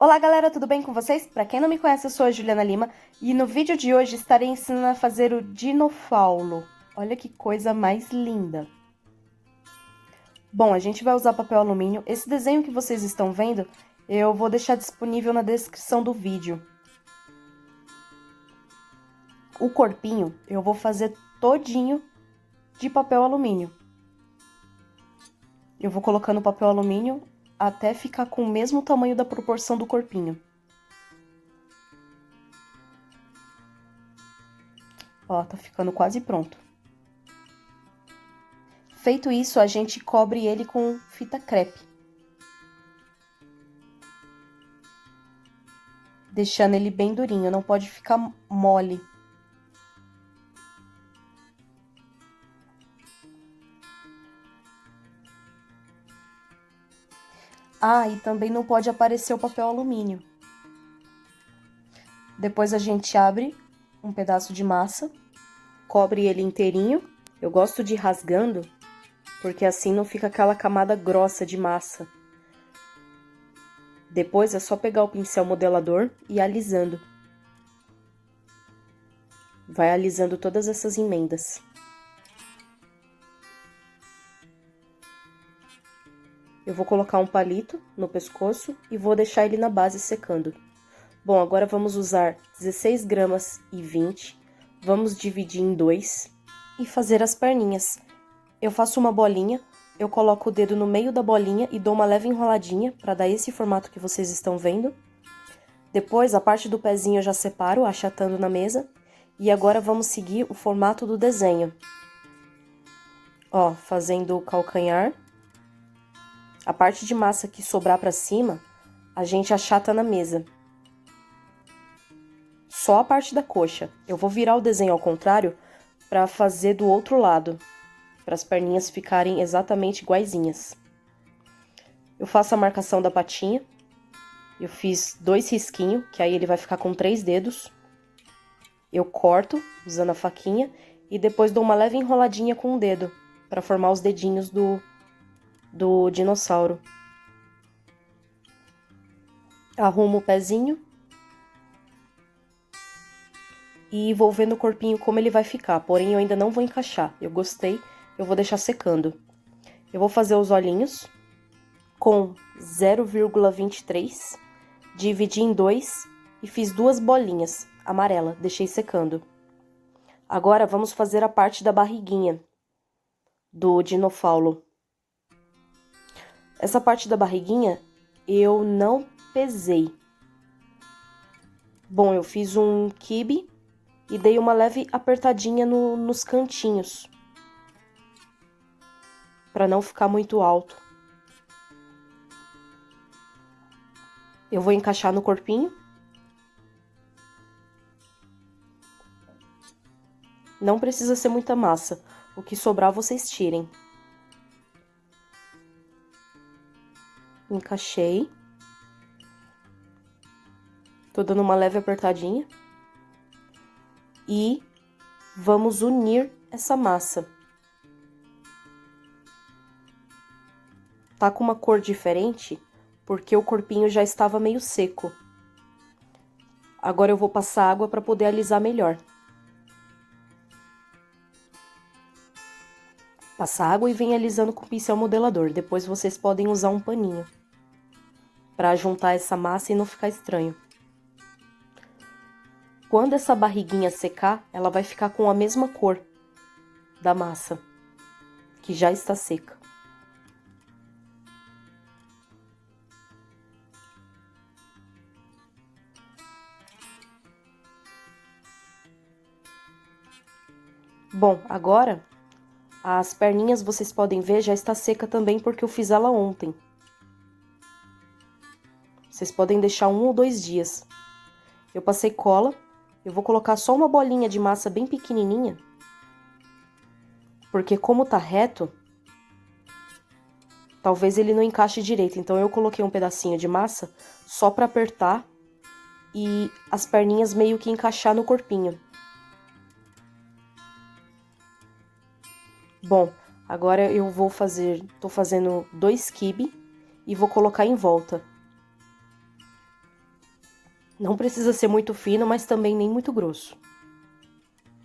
Olá galera, tudo bem com vocês? Pra quem não me conhece, eu sou a Juliana Lima e no vídeo de hoje estarei ensinando a fazer o dinofaulo. Olha que coisa mais linda! Bom, a gente vai usar papel alumínio. Esse desenho que vocês estão vendo, eu vou deixar disponível na descrição do vídeo. O corpinho eu vou fazer todinho de papel alumínio. Eu vou colocando papel alumínio até ficar com o mesmo tamanho da proporção do corpinho. Ó, tá ficando quase pronto. Feito isso, a gente cobre ele com fita crepe. Deixando ele bem durinho, não pode ficar mole. Ah, e também não pode aparecer o papel alumínio. Depois a gente abre um pedaço de massa, cobre ele inteirinho. Eu gosto de ir rasgando, porque assim não fica aquela camada grossa de massa. Depois é só pegar o pincel modelador e ir alisando. Vai alisando todas essas emendas. Eu vou colocar um palito no pescoço e vou deixar ele na base secando. Bom, agora vamos usar 16 gramas e 20. Vamos dividir em 2 e fazer as perninhas. Eu faço uma bolinha, eu coloco o dedo no meio da bolinha e dou uma leve enroladinha para dar esse formato que vocês estão vendo. Depois, a parte do pezinho eu já separo, achatando na mesa. E agora vamos seguir o formato do desenho. Ó, fazendo o calcanhar. A parte de massa que sobrar para cima, a gente achata na mesa. Só a parte da coxa. Eu vou virar o desenho ao contrário para fazer do outro lado, para as perninhas ficarem exatamente iguaizinhas. Eu faço a marcação da patinha. Eu fiz 2 risquinhos, que aí ele vai ficar com 3 dedos. Eu corto usando a faquinha e depois dou uma leve enroladinha com o dedo para formar os dedinhos do dinossauro. Arrumo o pezinho e vou vendo o corpinho como ele vai ficar, porém eu ainda não vou encaixar. Eu gostei, eu vou deixar secando. Eu vou fazer os olhinhos com 0,23, dividi em 2 e fiz 2 bolinhas amarela, deixei secando. Agora vamos fazer a parte da barriguinha do dinofaulo. Essa parte da barriguinha eu não pesei. Bom, eu fiz um quibe e dei uma leve apertadinha nos cantinhos, para não ficar muito alto. Eu vou encaixar no corpinho. Não precisa ser muita massa, o que sobrar vocês tirem. Encaixei. Tô dando uma leve apertadinha. E vamos unir essa massa. Tá com uma cor diferente, porque o corpinho já estava meio seco. Agora eu vou passar água para poder alisar melhor. Passa água e vem alisando com o pincel modelador. Depois vocês podem usar um paninho para juntar essa massa e não ficar estranho. Quando essa barriguinha secar, ela vai ficar com a mesma cor da massa, que já está seca. Bom, agora as perninhas vocês podem ver já está seca também porque eu fiz ela ontem. Vocês podem deixar 1 ou 2 dias. Eu passei cola. Eu vou colocar só uma bolinha de massa bem pequenininha, porque como tá reto, talvez ele não encaixe direito. Então eu coloquei um pedacinho de massa só para apertar e as perninhas meio que encaixar no corpinho. Bom, agora eu vou tô fazendo 2 quibe e vou colocar em volta. Não precisa ser muito fino, mas também nem muito grosso.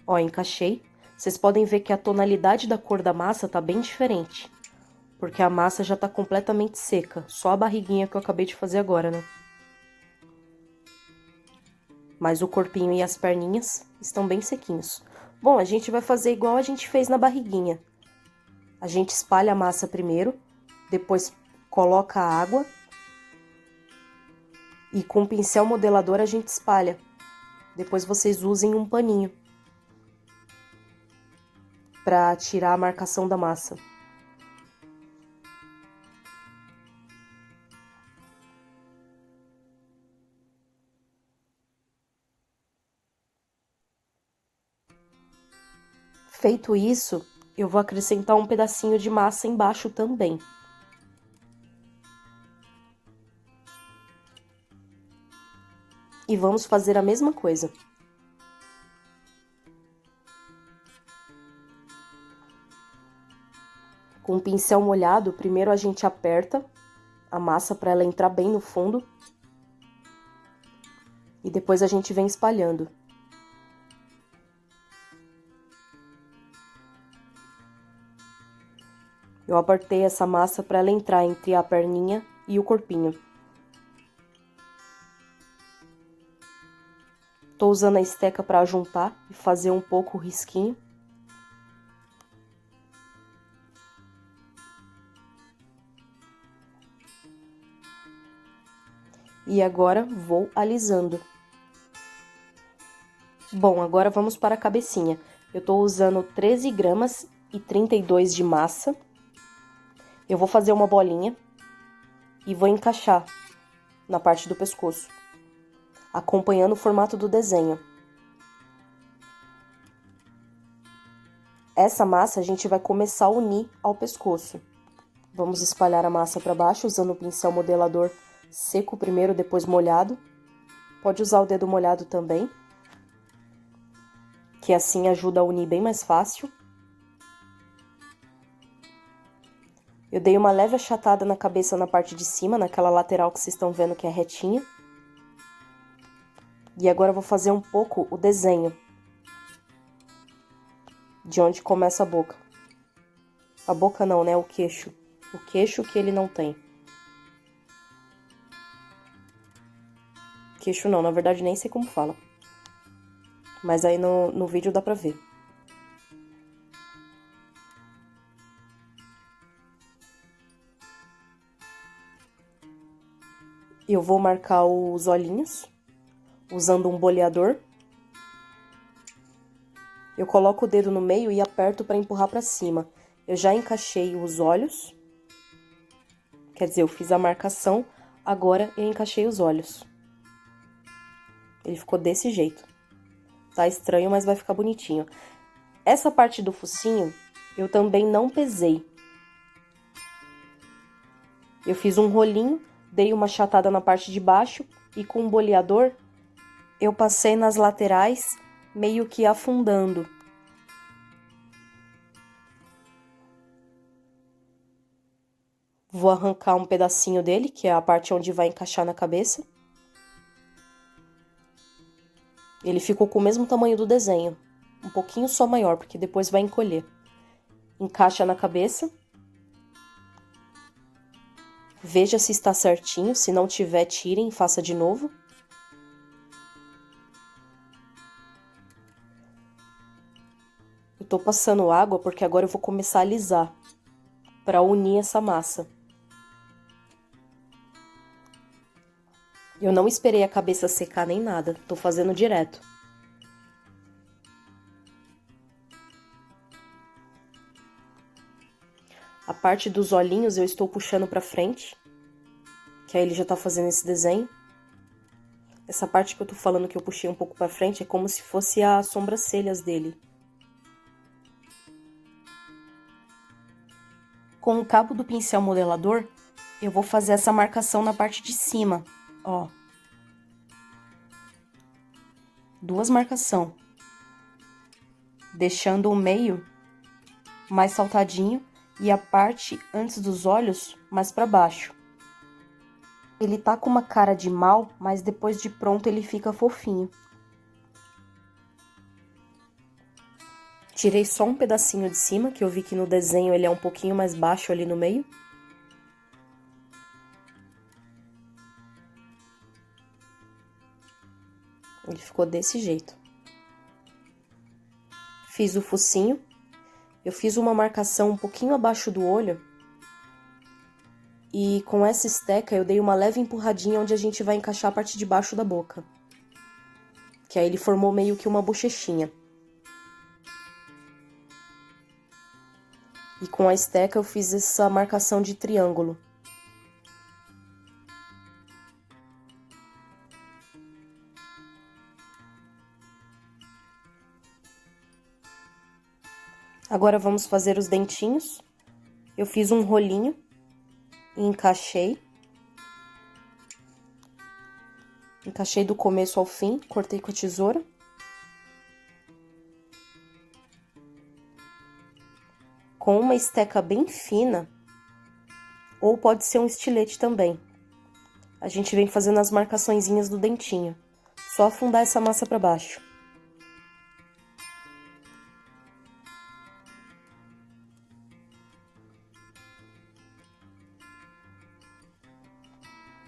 Ó, encaixei. Vocês podem ver que a tonalidade da cor da massa tá bem diferente. Porque a massa já tá completamente seca. Só a barriguinha que eu acabei de fazer agora, né? Mas o corpinho e as perninhas estão bem sequinhos. Bom, a gente vai fazer igual a gente fez na barriguinha. A gente espalha a massa primeiro, depois coloca a água. E com o pincel modelador a gente espalha. Depois vocês usem um paninho para tirar a marcação da massa. Feito isso, eu vou acrescentar um pedacinho de massa embaixo também. E vamos fazer a mesma coisa. Com o pincel molhado, primeiro a gente aperta a massa para ela entrar bem no fundo. E depois a gente vem espalhando. Eu apertei essa massa para ela entrar entre a perninha e o corpinho. Tô usando a esteca para juntar e fazer um pouco o risquinho. E agora vou alisando. Bom, agora vamos para a cabecinha. Eu tô usando 13 gramas e 32 de massa. Eu vou fazer uma bolinha e vou encaixar na parte do pescoço, acompanhando o formato do desenho. Essa massa a gente vai começar a unir ao pescoço. Vamos espalhar a massa para baixo usando o pincel modelador seco primeiro, depois molhado. Pode usar o dedo molhado também, que assim ajuda a unir bem mais fácil. Eu dei uma leve achatada na cabeça na parte de cima, naquela lateral que vocês estão vendo que é retinha. E agora eu vou fazer um pouco o desenho de onde começa a boca. A boca não, né? O queixo. O queixo que ele não tem. Queixo não, na verdade nem sei como fala. Mas aí no vídeo dá pra ver. Eu vou marcar os olhinhos usando um boleador. Eu coloco o dedo no meio e aperto para empurrar para cima. Eu já encaixei os olhos. Quer dizer, eu fiz a marcação, agora eu encaixei os olhos. Ele ficou desse jeito. Tá estranho, mas vai ficar bonitinho. Essa parte do focinho, eu também não pesei. Eu fiz um rolinho, dei uma achatada na parte de baixo e com um boleador eu passei nas laterais, meio que afundando. Vou arrancar um pedacinho dele, que é a parte onde vai encaixar na cabeça. Ele ficou com o mesmo tamanho do desenho, um pouquinho só maior, porque depois vai encolher. Encaixa na cabeça. Veja se está certinho, se não tiver, tirem e faça de novo. Eu tô passando água porque agora eu vou começar a alisar, para unir essa massa. Eu não esperei a cabeça secar nem nada, tô fazendo direto. A parte dos olhinhos eu estou puxando pra frente, que aí ele já tá fazendo esse desenho. Essa parte que eu tô falando que eu puxei um pouco pra frente é como se fosse as sobrancelhas dele. Com o cabo do pincel modelador, eu vou fazer essa marcação na parte de cima, ó. Duas marcações. Deixando o meio mais saltadinho e a parte antes dos olhos mais pra baixo. Ele tá com uma cara de mal, mas depois de pronto ele fica fofinho. Tirei só um pedacinho de cima, que eu vi que no desenho ele é um pouquinho mais baixo ali no meio. Ele ficou desse jeito. Fiz o focinho. Eu fiz uma marcação um pouquinho abaixo do olho. E com essa esteca eu dei uma leve empurradinha onde a gente vai encaixar a parte de baixo da boca. Que aí ele formou meio que uma bochechinha. E com a esteca eu fiz essa marcação de triângulo. Agora vamos fazer os dentinhos. Eu fiz um rolinho e encaixei. Encaixei do começo ao fim, cortei com a tesoura. Com uma esteca bem fina, ou pode ser um estilete também. A gente vem fazendo as marcaçõezinhas do dentinho. Só afundar essa massa para baixo.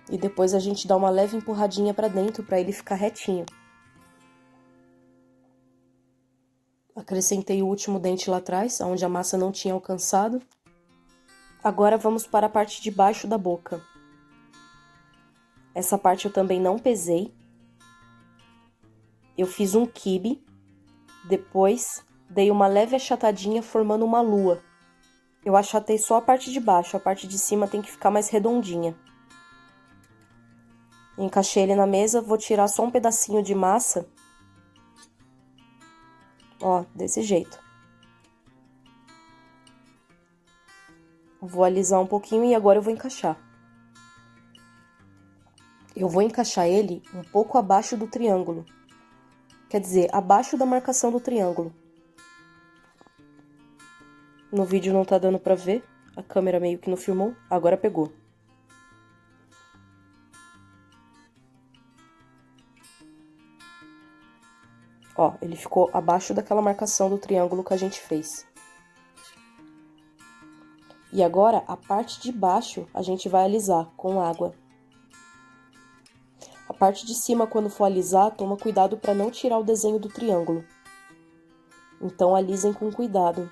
E depois a gente dá uma leve empurradinha para dentro para ele ficar retinho. Acrescentei o último dente lá atrás, onde a massa não tinha alcançado. Agora vamos para a parte de baixo da boca. Essa parte eu também não pesei. Eu fiz um quibe, depois dei uma leve achatadinha formando uma lua. Eu achatei só a parte de baixo, a parte de cima tem que ficar mais redondinha. Encaixei ele na mesa, vou tirar só um pedacinho de massa. Ó, desse jeito. Vou alisar um pouquinho e agora eu vou encaixar. Eu vou encaixar ele um pouco abaixo do triângulo. Quer dizer, abaixo da marcação do triângulo. No vídeo não tá dando pra ver, a câmera meio que não filmou, agora pegou. Ó, ele ficou abaixo daquela marcação do triângulo que a gente fez. E agora, a parte de baixo, a gente vai alisar com água. A parte de cima, quando for alisar, toma cuidado para não tirar o desenho do triângulo. Então, alisem com cuidado.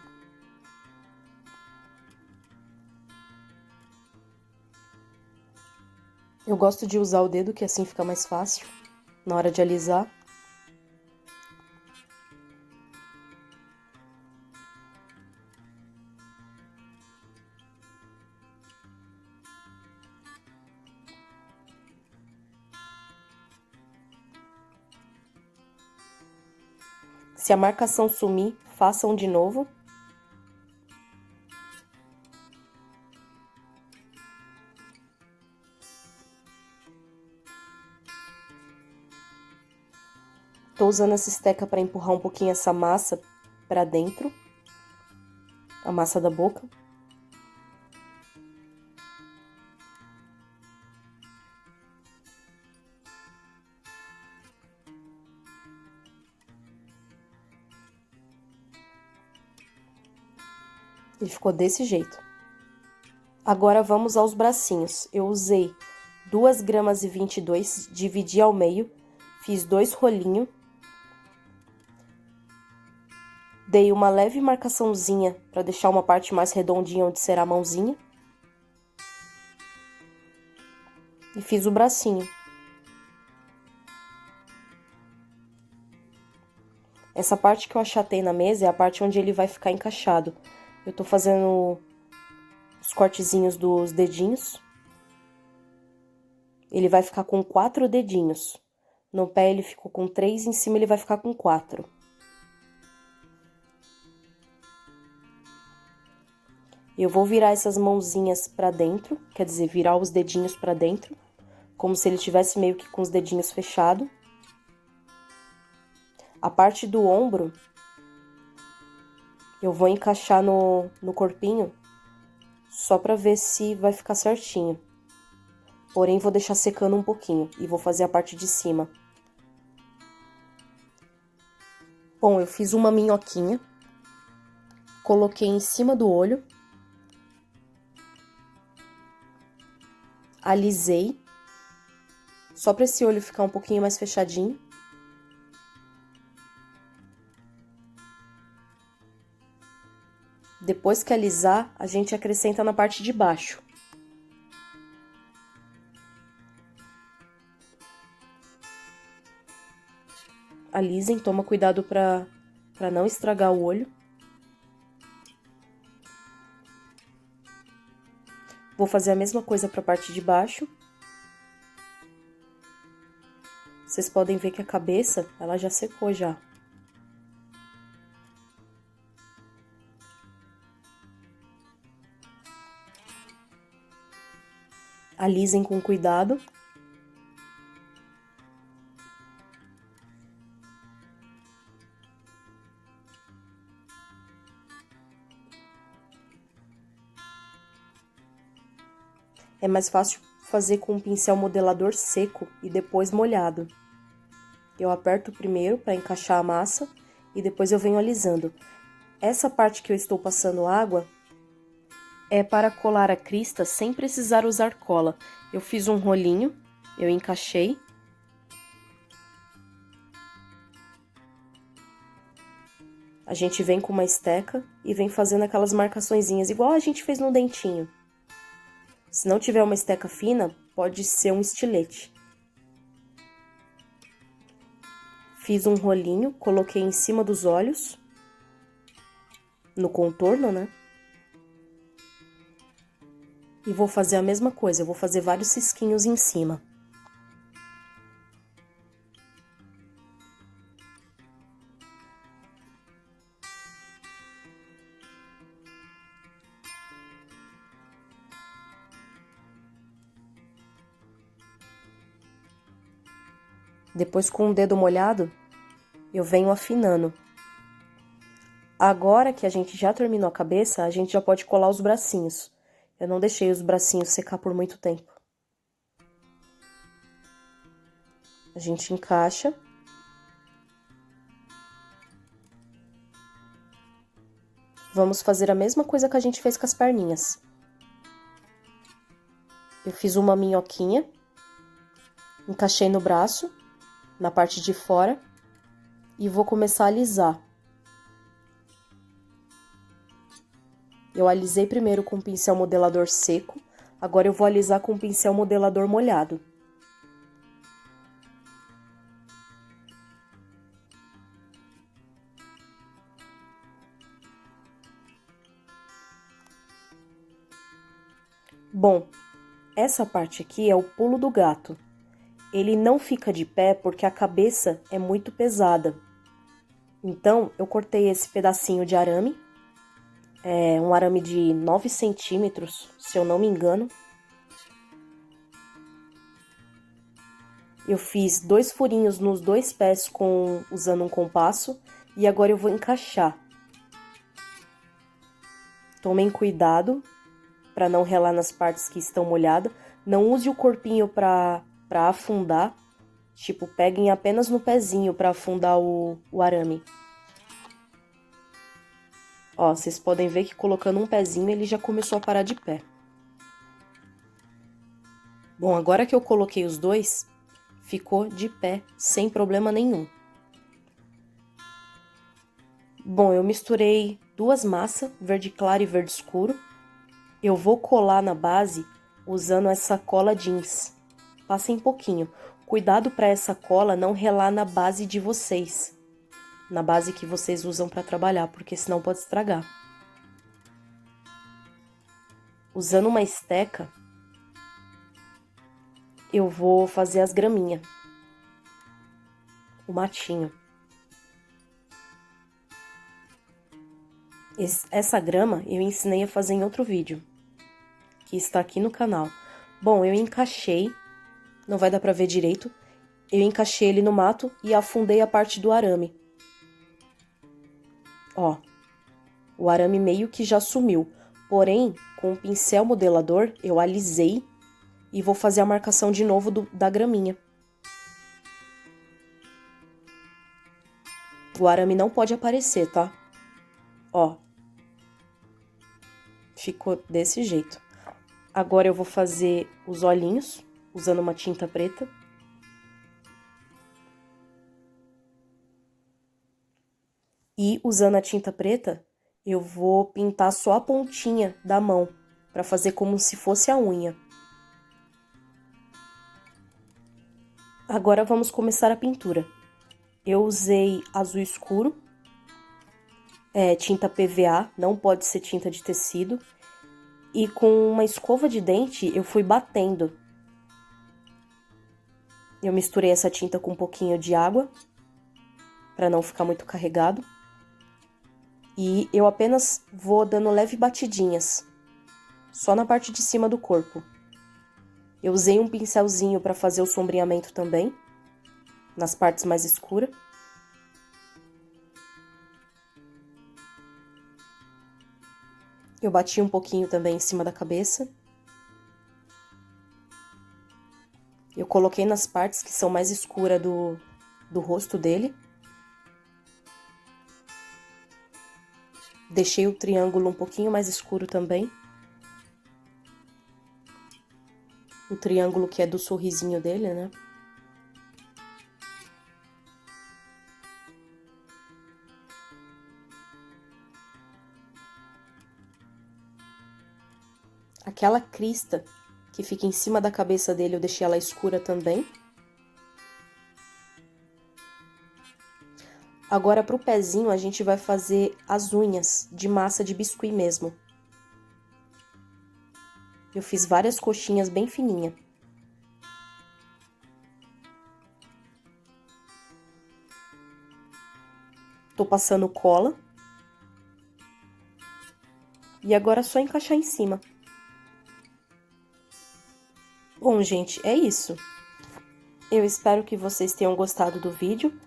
Eu gosto de usar o dedo, que assim fica mais fácil na hora de alisar. Se a marcação sumir, façam de novo. Tô usando essa esteca para empurrar um pouquinho essa massa para dentro. A massa da boca. Ele ficou desse jeito. Agora vamos aos bracinhos. Eu usei 2,22 gramas, dividi ao meio, fiz 2 rolinhos. Dei uma leve marcaçãozinha para deixar uma parte mais redondinha onde será a mãozinha. E fiz o bracinho. Essa parte que eu achatei na mesa é a parte onde ele vai ficar encaixado. Eu tô fazendo os cortezinhos dos dedinhos. Ele vai ficar com 4 dedinhos. No pé ele ficou com 3, em cima ele vai ficar com 4. Eu vou virar essas mãozinhas pra dentro, quer dizer, virar os dedinhos pra dentro, como se ele tivesse meio que com os dedinhos fechados. A parte do ombro, eu vou encaixar no corpinho, só pra ver se vai ficar certinho. Porém, vou deixar secando um pouquinho e vou fazer a parte de cima. Bom, eu fiz uma minhoquinha, coloquei em cima do olho, alisei, só para esse olho ficar um pouquinho mais fechadinho. Depois que alisar, a gente acrescenta na parte de baixo. Alisem, toma cuidado para não estragar o olho. Vou fazer a mesma coisa para a parte de baixo. Vocês podem ver que a cabeça, ela já secou já. Alisem com cuidado. É mais fácil fazer com um pincel modelador seco e depois molhado. Eu aperto primeiro para encaixar a massa e depois eu venho alisando. Essa parte que eu estou passando água é para colar a crista sem precisar usar cola. Eu fiz um rolinho, eu encaixei. A gente vem com uma esteca e vem fazendo aquelas marcaçõezinhas, igual a gente fez no dentinho. Se não tiver uma esteca fina, pode ser um estilete. Fiz um rolinho, coloquei em cima dos olhos, no contorno, né? E vou fazer a mesma coisa, eu vou fazer vários cisquinhos em cima. Depois, com o dedo molhado, eu venho afinando. Agora que a gente já terminou a cabeça, a gente já pode colar os bracinhos. Eu não deixei os bracinhos secar por muito tempo. A gente encaixa. Vamos fazer a mesma coisa que a gente fez com as perninhas. Eu fiz uma minhoquinha, encaixei no braço, na parte de fora, e vou começar a alisar. Eu alisei primeiro com o pincel modelador seco, agora eu vou alisar com o pincel modelador molhado. Bom, essa parte aqui é o pulo do gato. Ele não fica de pé porque a cabeça é muito pesada. Então, eu cortei esse pedacinho de arame. É um arame de 9 centímetros, se eu não me engano. Eu fiz 2 furinhos nos 2 pés usando um compasso. E agora eu vou encaixar. Tomem cuidado para não relar nas partes que estão molhadas. Não use o corpinho para afundar. Tipo, peguem apenas no pezinho para afundar o arame. Ó, vocês podem ver que colocando um pezinho ele já começou a parar de pé. Bom, agora que eu coloquei os dois, ficou de pé, sem problema nenhum. Bom, eu misturei 2 massas, verde claro e verde escuro. Eu vou colar na base usando essa cola jeans. Passem pouquinho. Cuidado para essa cola não relar na base de vocês. Na base que vocês usam para trabalhar, porque senão pode estragar. Usando uma esteca, eu vou fazer as graminhas. O matinho. Essa grama eu ensinei a fazer em outro vídeo, que está aqui no canal. Bom, eu encaixei, não vai dar pra ver direito, eu encaixei ele no mato e afundei a parte do arame. Ó, o arame meio que já sumiu, porém, com o pincel modelador eu alisei e vou fazer a marcação de novo da graminha. O arame não pode aparecer, tá? Ó. Ficou desse jeito. Agora eu vou fazer os olhinhos, usando uma tinta preta. E usando a tinta preta, eu vou pintar só a pontinha da mão, para fazer como se fosse a unha. Agora vamos começar a pintura. Eu usei azul escuro, tinta PVA, não pode ser tinta de tecido. E com uma escova de dente eu fui batendo. Eu misturei essa tinta com um pouquinho de água, para não ficar muito carregado. E eu apenas vou dando leve batidinhas, só na parte de cima do corpo. Eu usei um pincelzinho para fazer o sombreamento também, nas partes mais escuras. Eu bati um pouquinho também em cima da cabeça. Eu coloquei nas partes que são mais escuras do rosto dele. Deixei o triângulo um pouquinho mais escuro também. O triângulo que é do sorrisinho dele, né? Aquela crista que fica em cima da cabeça dele, eu deixei ela escura também. Agora, pro pezinho, a gente vai fazer as unhas de massa de biscuit mesmo. Eu fiz várias coxinhas bem fininhas. Tô passando cola. E agora é só encaixar em cima. Bom, gente, é isso. Eu espero que vocês tenham gostado do vídeo.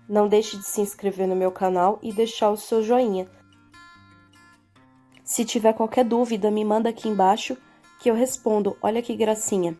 Não deixe de se inscrever no meu canal e deixar o seu joinha. Se tiver qualquer dúvida, me manda aqui embaixo que eu respondo. Olha que gracinha!